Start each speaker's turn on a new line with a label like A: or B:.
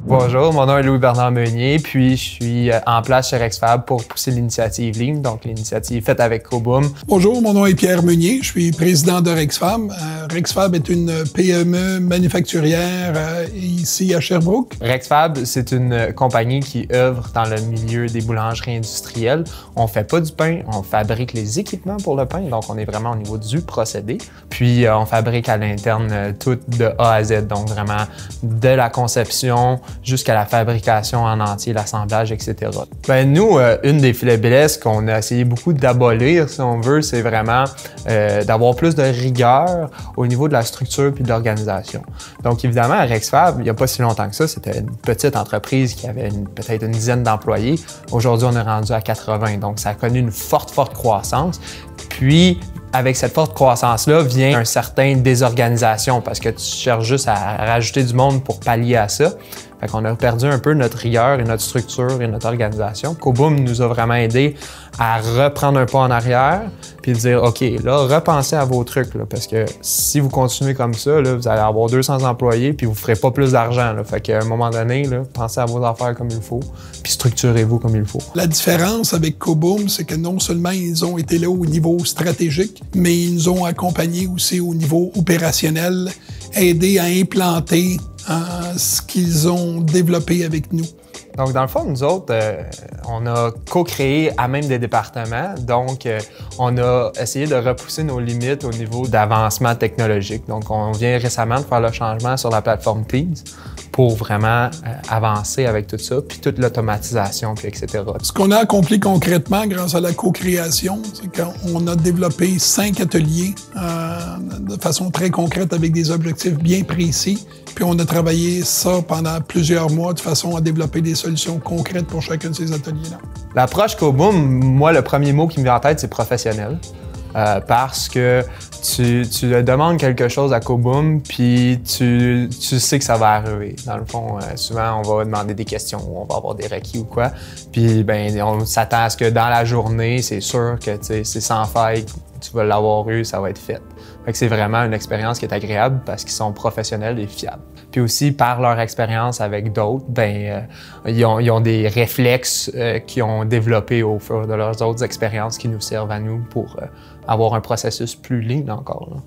A: Bonjour, mon nom est Louis-Bernard Meunier, puis je suis en place chez Rexfab pour pousser l'initiative Lean, donc l'initiative faite avec Coboom.
B: Bonjour, mon nom est Pierre Meunier, je suis président de Rexfab. Rexfab est une PME manufacturière ici à Sherbrooke.
A: Rexfab, c'est une compagnie qui œuvre dans le milieu des boulangeries industrielles. On fait pas du pain, on fabrique les équipements pour le pain, donc on est vraiment au niveau du procédé. Puis on fabrique à l'interne tout de A à Z, donc vraiment de la conception jusqu'à la fabrication en entier, l'assemblage, etc. Ben nous, une des faiblesses qu'on a essayé beaucoup d'abolir, si on veut, c'est vraiment d'avoir plus de rigueur au niveau de la structure puis de l'organisation. Donc évidemment, à Rexfab, il n'y a pas si longtemps que ça, c'était une petite entreprise qui avait peut-être une dizaine d'employés. Aujourd'hui, on est rendu à 80, donc ça a connu une forte croissance. Puis, avec cette forte croissance-là vient une certaine désorganisation parce que tu cherches juste à rajouter du monde pour pallier à ça. Fait qu'on a perdu un peu notre rigueur et notre structure et notre organisation. Coboom nous a vraiment aidé à reprendre un pas en arrière puis dire, OK, là, repensez à vos trucs, là, parce que si vous continuez comme ça, là, vous allez avoir 200 employés puis vous ne ferez pas plus d'argent. Fait qu'à un moment donné, là, pensez à vos affaires comme il faut puis structurez-vous comme il faut.
B: La différence avec Coboom, c'est que non seulement ils ont été là au niveau stratégique, mais ils nous ont accompagnés aussi au niveau opérationnel, aidés à implanter ce qu'ils ont développé avec nous.
A: Donc, dans le fond, nous autres, on a co-créé à même des départements. Donc, on a essayé de repousser nos limites au niveau d'avancement technologique. Donc, on vient récemment de faire le changement sur la plateforme Teams pour vraiment avancer avec tout ça, puis toute l'automatisation, puis etc.
B: Ce qu'on a accompli concrètement grâce à la co-création, c'est qu'on a développé 5 ateliers de façon très concrète avec des objectifs bien précis. Puis on a travaillé ça pendant plusieurs mois de façon à développer des solutions concrètes pour chacun de ces ateliers-là. L'approche
A: Coboom, moi, le premier mot qui me vient en tête, c'est professionnel. Parce que tu demandes quelque chose à Coboom, puis tu sais que ça va arriver. Dans le fond, souvent, on va demander des questions, on va avoir des requis ou quoi. Puis, ben, on s'attend à ce que dans la journée, c'est sûr que c'est sans faille, tu vas l'avoir eu, ça va être fait. Fait que c'est vraiment une expérience qui est agréable parce qu'ils sont professionnels et fiables. Puis aussi, par leur expérience avec d'autres, ben, ils ont des réflexes qu'ils ont développés au fur de leurs autres expériences qui nous servent à nous pour avoir un processus plus lean encore, là.